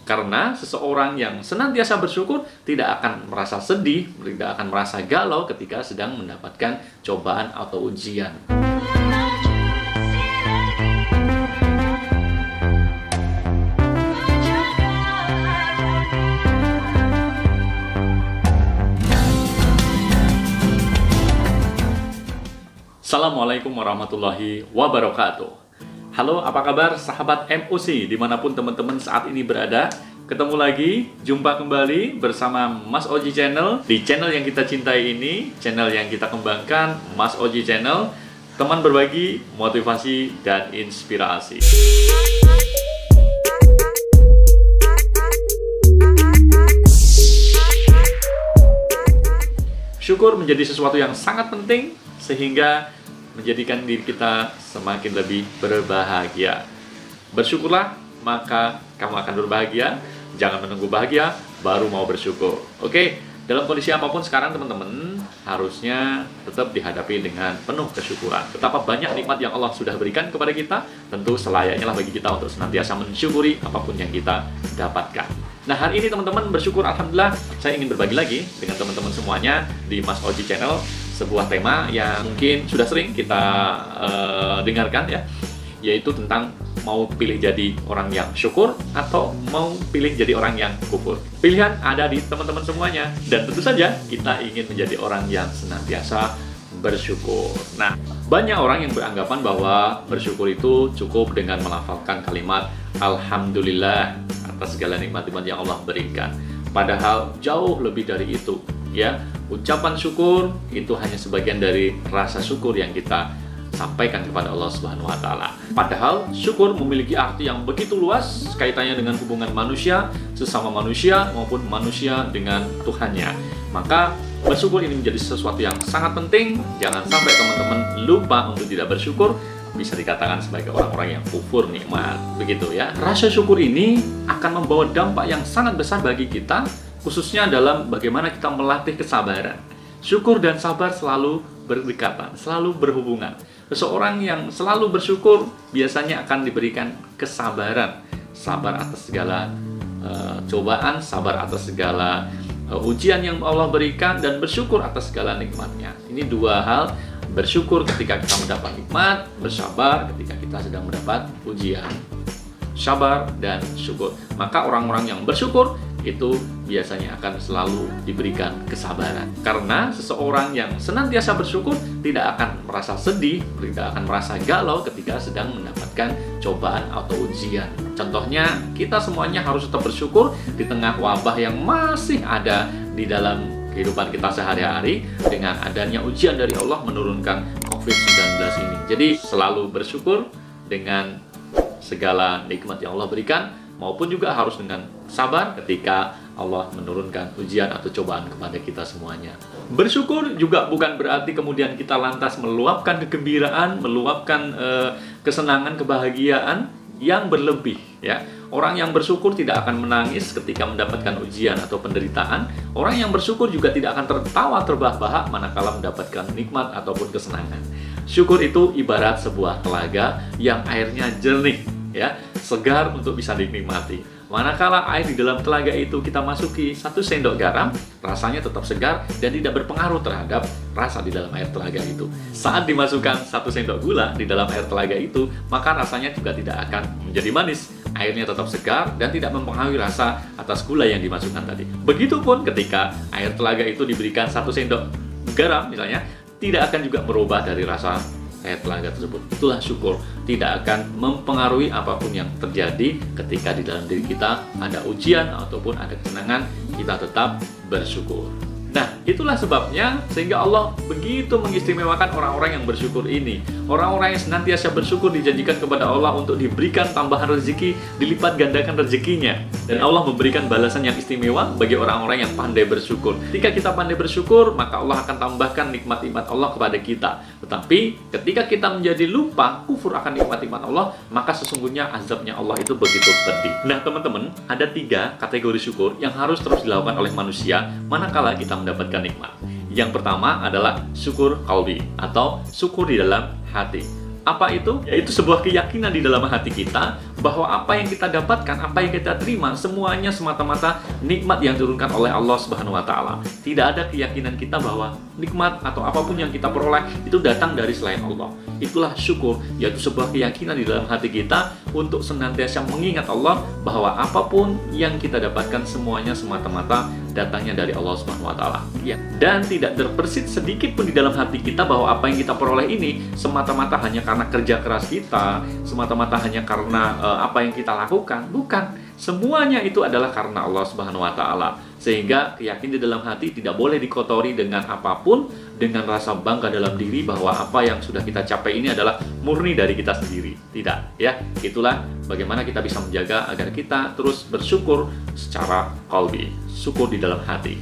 Karena seseorang yang senantiasa bersyukur tidak akan merasa sedih, tidak akan merasa galau ketika sedang mendapatkan cobaan atau ujian. Assalamualaikum warahmatullahi wabarakatuh. Halo, apa kabar sahabat MOC dimanapun teman-teman saat ini berada? Ketemu lagi, jumpa kembali bersama Mas Oji Channel. Di channel yang kita cintai ini, channel yang kita kembangkan, Mas Oji Channel, teman berbagi, motivasi, dan inspirasi. Syukur menjadi sesuatu yang sangat penting sehingga menjadikan diri kita semakin lebih berbahagia. Bersyukurlah, maka kamu akan berbahagia. Jangan menunggu bahagia, baru mau bersyukur. Oke, dalam kondisi apapun sekarang teman-teman, harusnya tetap dihadapi dengan penuh kesyukuran. Betapa banyak nikmat yang Allah sudah berikan kepada kita, tentu selayaknya lah bagi kita untuk senantiasa mensyukuri apapun yang kita dapatkan. Nah, hari ini teman-teman bersyukur, alhamdulillah, saya ingin berbagi lagi dengan teman-teman semuanya di Mas Oji Channel sebuah tema yang mungkin sudah sering kita dengarkan ya, yaitu tentang mau pilih jadi orang yang syukur atau mau pilih jadi orang yang kufur. Pilihan ada di teman-teman semuanya, dan tentu saja kita ingin menjadi orang yang senantiasa bersyukur. Nah, banyak orang yang beranggapan bahwa bersyukur itu cukup dengan melafalkan kalimat Alhamdulillah atas segala nikmat-nikmat yang Allah berikan. Padahal jauh lebih dari itu, ya. Ucapan syukur itu hanya sebagian dari rasa syukur yang kita sampaikan kepada Allah Subhanahu wa Ta'ala. Padahal syukur memiliki arti yang begitu luas kaitannya dengan hubungan manusia sesama manusia maupun manusia dengan Tuhannya. Maka bersyukur ini menjadi sesuatu yang sangat penting. Jangan sampai teman-teman lupa untuk tidak bersyukur, bisa dikatakan sebagai orang-orang yang kufur nikmat, begitu ya. Rasa syukur ini akan membawa dampak yang sangat besar bagi kita, khususnya dalam bagaimana kita melatih kesabaran. Syukur dan sabar selalu berdekatan, selalu berhubungan. Seseorang yang selalu bersyukur biasanya akan diberikan kesabaran, sabar atas segala cobaan, sabar atas segala ujian yang Allah berikan, dan bersyukur atas segala nikmatnya. Ini dua hal. Bersyukur ketika kita mendapat nikmat, bersabar ketika kita sedang mendapat ujian. Sabar dan syukur. Maka orang-orang yang bersyukur itu biasanya akan selalu diberikan kesabaran. Karena seseorang yang senantiasa bersyukur tidak akan merasa sedih, tidak akan merasa galau ketika sedang mendapatkan cobaan atau ujian. Contohnya, kita semuanya harus tetap bersyukur di tengah wabah yang masih ada di dalam kehidupan kita sehari-hari, dengan adanya ujian dari Allah menurunkan COVID-19 ini. Jadi selalu bersyukur dengan segala nikmat yang Allah berikan, maupun juga harus dengan sabar ketika Allah menurunkan ujian atau cobaan kepada kita semuanya. Bersyukur juga bukan berarti kemudian kita lantas meluapkan kegembiraan, meluapkan kesenangan, kebahagiaan yang berlebih ya. Orang yang bersyukur tidak akan menangis ketika mendapatkan ujian atau penderitaan. Orang yang bersyukur juga tidak akan tertawa terbahak-bahak manakala mendapatkan nikmat ataupun kesenangan. Syukur itu ibarat sebuah telaga yang airnya jernih ya, segar untuk bisa dinikmati. Manakala air di dalam telaga itu kita masuki 1 sendok garam, rasanya tetap segar dan tidak berpengaruh terhadap rasa di dalam air telaga itu. Saat dimasukkan 1 sendok gula di dalam air telaga itu, maka rasanya juga tidak akan menjadi manis. Airnya tetap segar dan tidak mempengaruhi rasa atas gula yang dimasukkan tadi. Begitupun ketika air telaga itu diberikan 1 sendok garam misalnya, tidak akan juga merubah dari rasa air telaga tersebut. Itulah syukur, tidak akan mempengaruhi apapun yang terjadi ketika di dalam diri kita ada ujian ataupun ada kesenangan, kita tetap bersyukur. Nah, itulah sebabnya sehingga Allah begitu mengistimewakan orang-orang yang bersyukur ini. Orang-orang yang senantiasa bersyukur dijanjikan kepada Allah untuk diberikan tambahan rezeki, dilipat gandakan rezekinya. Dan Allah memberikan balasan yang istimewa bagi orang-orang yang pandai bersyukur. Ketika kita pandai bersyukur, maka Allah akan tambahkan nikmat-nikmat Allah kepada kita. Tetapi ketika kita menjadi lupa, kufur akan nikmat-nikmat Allah, maka sesungguhnya azabnya Allah itu begitu pedih. Nah, teman-teman, ada 3 kategori syukur yang harus terus dilakukan oleh manusia manakala kita mendapatkan nikmat. Yang pertama adalah syukur qalbi atau syukur di dalam hati. Apa itu? Yaitu sebuah keyakinan di dalam hati kita bahwa apa yang kita dapatkan, apa yang kita terima, semuanya semata-mata nikmat yang diturunkan oleh Allah Subhanahu wa Ta'ala. Tidak ada keyakinan kita bahwa nikmat atau apapun yang kita peroleh itu datang dari selain Allah. Itulah syukur, yaitu sebuah keyakinan di dalam hati kita untuk senantiasa mengingat Allah bahwa apapun yang kita dapatkan semuanya semata-mata datangnya dari Allah Subhanahu wa Ta'ala. Ya. Dan tidak terbersit sedikit pun di dalam hati kita bahwa apa yang kita peroleh ini semata-mata hanya karena kerja keras kita, semata-mata hanya karena apa yang kita lakukan. Bukan. Semuanya itu adalah karena Allah Subhanahu wa Ta'ala. Sehingga keyakinan di dalam hati tidak boleh dikotori dengan apapun, dengan rasa bangga dalam diri bahwa apa yang sudah kita capai ini adalah murni dari kita sendiri. Tidak, ya. Itulah bagaimana kita bisa menjaga agar kita terus bersyukur secara qalbi, syukur di dalam hati.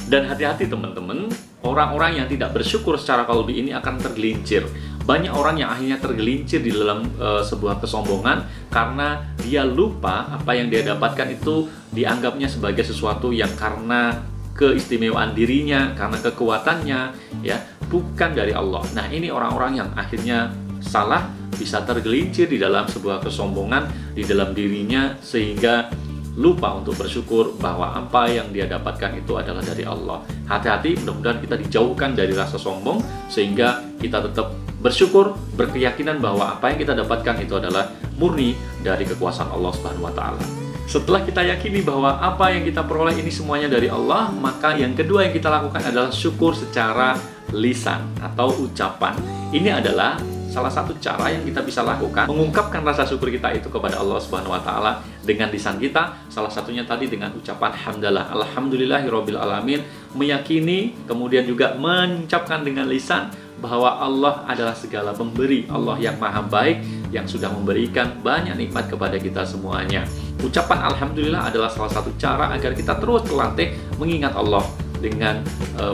Dan hati-hati teman-teman, orang-orang yang tidak bersyukur secara qalbi ini akan tergelincir. Banyak orang yang akhirnya tergelincir di dalam sebuah kesombongan karena dia lupa apa yang dia dapatkan itu dianggapnya sebagai sesuatu yang karena keistimewaan dirinya, karena kekuatannya, ya, bukan dari Allah. Nah, ini orang-orang yang akhirnya salah, bisa tergelincir di dalam sebuah kesombongan di dalam dirinya sehingga lupa untuk bersyukur bahwa apa yang dia dapatkan itu adalah dari Allah. Hati-hati, mudah-mudahan kita dijauhkan dari rasa sombong sehingga kita tetap bersyukur, berkeyakinan bahwa apa yang kita dapatkan itu adalah murni dari kekuasaan Allah Subhanahu wa Ta'ala. Setelah kita yakini bahwa apa yang kita peroleh ini semuanya dari Allah, maka yang kedua yang kita lakukan adalah syukur secara lisan atau ucapan. Ini adalah salah satu cara yang kita bisa lakukan mengungkapkan rasa syukur kita itu kepada Allah Subhanahu wa Ta'ala dengan lisan kita. Salah satunya tadi dengan ucapan hamdalah, alhamdulillahirabbil alamin, meyakini kemudian juga mengucapkan dengan lisan bahwa Allah adalah segala pemberi, Allah yang maha baik yang sudah memberikan banyak nikmat kepada kita semuanya. Ucapan alhamdulillah adalah salah satu cara agar kita terus terlatih mengingat Allah dengan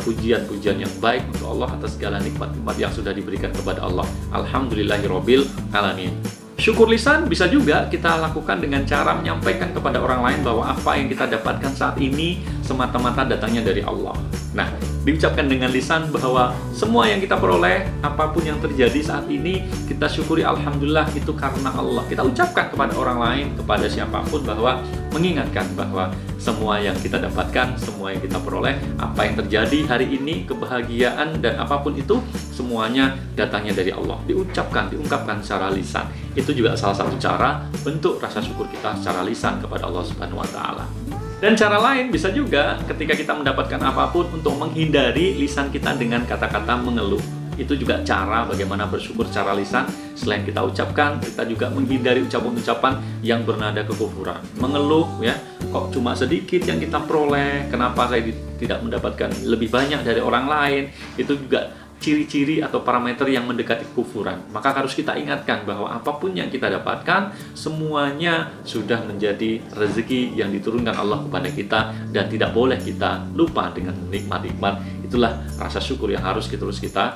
pujian-pujian yang baik untuk Allah atas segala nikmat-nikmat yang sudah diberikan kepada Allah. Alhamdulillahirabbil alamin. Syukur lisan bisa juga kita lakukan dengan cara menyampaikan kepada orang lain bahwa apa yang kita dapatkan saat ini semata-mata datangnya dari Allah. Nah, diucapkan dengan lisan bahwa semua yang kita peroleh, apapun yang terjadi saat ini, kita syukuri alhamdulillah itu karena Allah. Kita ucapkan kepada orang lain, kepada siapapun bahwa mengingatkan bahwa semua yang kita dapatkan, semua yang kita peroleh, apa yang terjadi hari ini, kebahagiaan dan apapun itu, semuanya datangnya dari Allah. Diucapkan, diungkapkan secara lisan. Itu juga salah satu cara bentuk rasa syukur kita secara lisan kepada Allah Subhanahu wa Ta'ala. Dan cara lain bisa juga ketika kita mendapatkan apapun untuk menghindari lisan kita dengan kata-kata mengeluh. Itu juga cara bagaimana bersyukur secara lisan. Selain kita ucapkan, kita juga menghindari ucapan-ucapan yang bernada kekufuran. Mengeluh, ya, kok cuma sedikit yang kita peroleh, kenapa saya tidak mendapatkan lebih banyak dari orang lain. Itu juga ciri-ciri atau parameter yang mendekati kekufuran. Maka harus kita ingatkan bahwa apapun yang kita dapatkan semuanya sudah menjadi rezeki yang diturunkan Allah kepada kita dan tidak boleh kita lupa dengan nikmat-nikmat. Itulah rasa syukur yang harus terus kita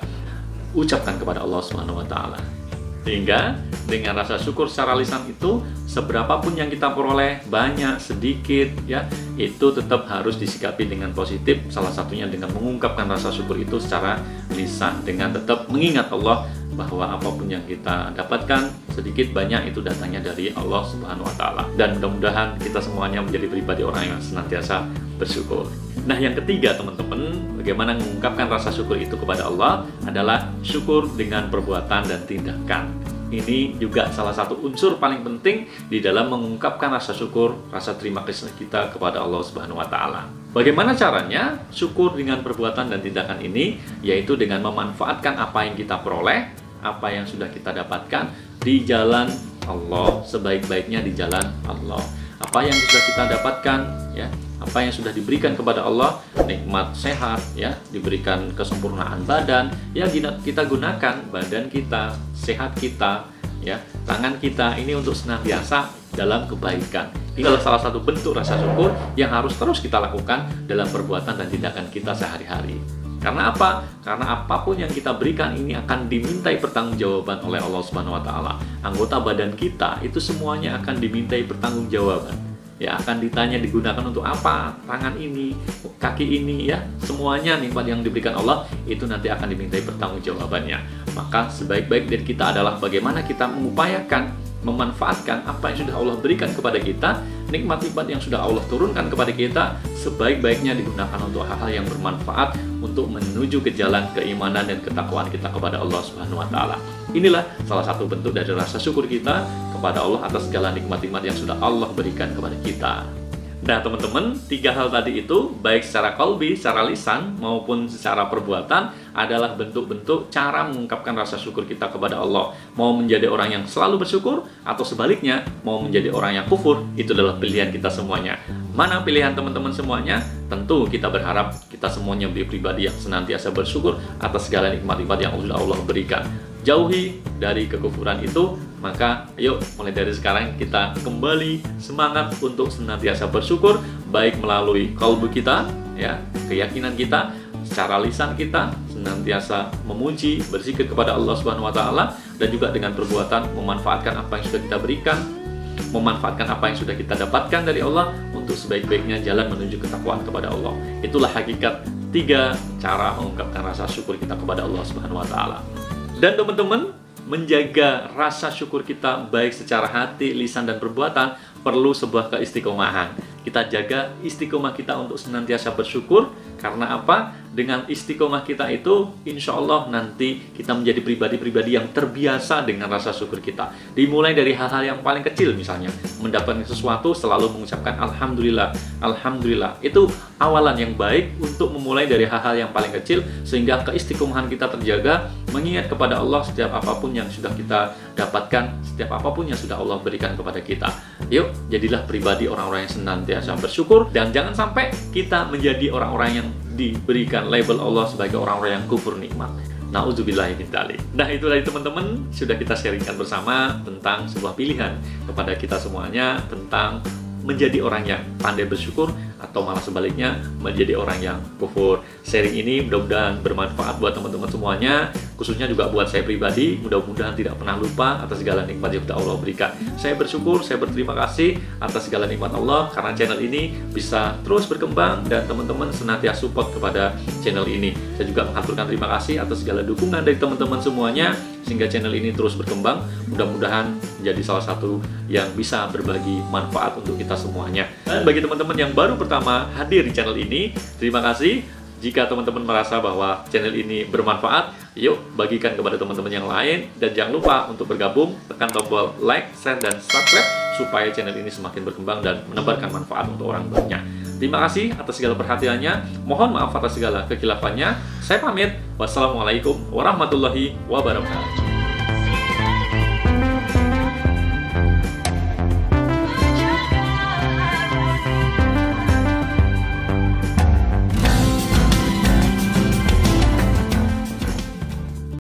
ucapkan kepada Allah Subhanahu wa Ta'ala. Sehingga dengan rasa syukur secara lisan itu, seberapapun yang kita peroleh, banyak, sedikit, ya, itu tetap harus disikapi dengan positif. Salah satunya dengan mengungkapkan rasa syukur itu secara lisan, dengan tetap mengingat Allah bahwa apapun yang kita dapatkan, sedikit banyak itu datangnya dari Allah Subhanahu wa Ta'ala. Dan mudah-mudahan kita semuanya menjadi pribadi orang yang senantiasa bersyukur. Nah, yang ketiga teman-teman, bagaimana mengungkapkan rasa syukur itu kepada Allah adalah syukur dengan perbuatan dan tindakan. Ini juga salah satu unsur paling penting di dalam mengungkapkan rasa syukur, rasa terima kasih kita kepada Allah Subhanahu wa Ta'ala. Bagaimana caranya? Syukur dengan perbuatan dan tindakan ini, yaitu dengan memanfaatkan apa yang kita peroleh, apa yang sudah kita dapatkan di jalan Allah, sebaik-baiknya di jalan Allah. Apa yang sudah kita dapatkan, ya, apa yang sudah diberikan kepada Allah, nikmat sehat, ya, diberikan kesempurnaan badan, ya, kita gunakan badan kita, sehat kita, ya, tangan kita ini untuk senantiasa dalam kebaikan. Ini adalah salah satu bentuk rasa syukur yang harus terus kita lakukan dalam perbuatan dan tindakan kita sehari-hari. Karena apa? Karena apapun yang kita berikan ini akan dimintai pertanggungjawaban oleh Allah Subhanahu wa Ta'ala. Anggota badan kita itu semuanya akan dimintai pertanggungjawaban. Ya, akan ditanya digunakan untuk apa, tangan ini, kaki ini, ya, semuanya nikmat yang diberikan Allah itu nanti akan dimintai pertanggungjawabannya. Maka sebaik-baik dari kita adalah bagaimana kita mengupayakan memanfaatkan apa yang sudah Allah berikan kepada kita, nikmat-nikmat yang sudah Allah turunkan kepada kita, sebaik-baiknya digunakan untuk hal-hal yang bermanfaat untuk menuju ke jalan keimanan dan ketakwaan kita kepada Allah Subhanahu wa taala. Inilah salah satu bentuk dari rasa syukur kita kepada Allah atas segala nikmat-nikmat yang sudah Allah berikan kepada kita. Nah teman-teman, 3 hal tadi itu, baik secara qalbi, secara lisan, maupun secara perbuatan, adalah bentuk-bentuk cara mengungkapkan rasa syukur kita kepada Allah. Mau menjadi orang yang selalu bersyukur, atau sebaliknya, mau menjadi orang yang kufur, itu adalah pilihan kita semuanya. Mana pilihan teman-teman semuanya? Tentu kita berharap kita semuanya menjadi pribadi yang senantiasa bersyukur atas segala nikmat-nikmat yang sudah Allah berikan. Jauhi dari kekufuran itu, maka ayo mulai dari sekarang kita kembali semangat untuk senantiasa bersyukur, baik melalui qalbu kita, ya, keyakinan kita, secara lisan kita senantiasa memuji, berzikir kepada Allah Subhanahu wa taala, dan juga dengan perbuatan memanfaatkan apa yang sudah kita berikan, memanfaatkan apa yang sudah kita dapatkan dari Allah untuk sebaik-baiknya jalan menuju ketakwaan kepada Allah. Itulah hakikat 3 cara mengungkapkan rasa syukur kita kepada Allah Subhanahu wa taala. Dan teman-teman, menjaga rasa syukur kita baik secara hati, lisan, dan perbuatan perlu sebuah keistiqomahan. Kita jaga istiqomah kita untuk senantiasa bersyukur. Karena apa? Dengan istiqomah kita itu, insya Allah nanti kita menjadi pribadi-pribadi yang terbiasa dengan rasa syukur kita. Dimulai dari hal-hal yang paling kecil, misalnya mendapatkan sesuatu selalu mengucapkan Alhamdulillah, Alhamdulillah. Itu awalan yang baik untuk memulai dari hal-hal yang paling kecil, sehingga keistiqomahan kita terjaga, mengingat kepada Allah setiap apapun yang sudah kita dapatkan, setiap apapun yang sudah Allah berikan kepada kita. Yuk, jadilah pribadi orang-orang yang senantiasa bersyukur, dan jangan sampai kita menjadi orang-orang yang diberikan label Allah sebagai orang-orang yang kufur nikmat. Nauzubillahi min dzalik. Nah, itu tadi teman-teman sudah kita sharingkan bersama tentang sebuah pilihan kepada kita semuanya tentang menjadi orang yang pandai bersyukur atau malah sebaliknya menjadi orang yang kufur. Sharing ini mudah-mudahan bermanfaat buat teman-teman semuanya, khususnya juga buat saya pribadi. Mudah-mudahan tidak pernah lupa atas segala nikmat yang sudah Allah berikan. Saya bersyukur, saya berterima kasih atas segala nikmat Allah karena channel ini bisa terus berkembang dan teman-teman senantiasa support kepada channel ini. Saya juga mengaturkan terima kasih atas segala dukungan dari teman-teman semuanya sehingga channel ini terus berkembang. Mudah-mudahan menjadi salah satu yang bisa berbagi manfaat untuk kita semuanya. Dan bagi teman-teman yang baru pertama hadir di channel ini, terima kasih. Jika teman-teman merasa bahwa channel ini bermanfaat, yuk bagikan kepada teman-teman yang lain. Dan jangan lupa untuk bergabung, tekan tombol like, share, dan subscribe supaya channel ini semakin berkembang dan menebarkan manfaat untuk orang banyak. Terima kasih atas segala perhatiannya. Mohon maaf atas segala kekhilaafannya. Saya pamit. Wassalamualaikum warahmatullahi wabarakatuh.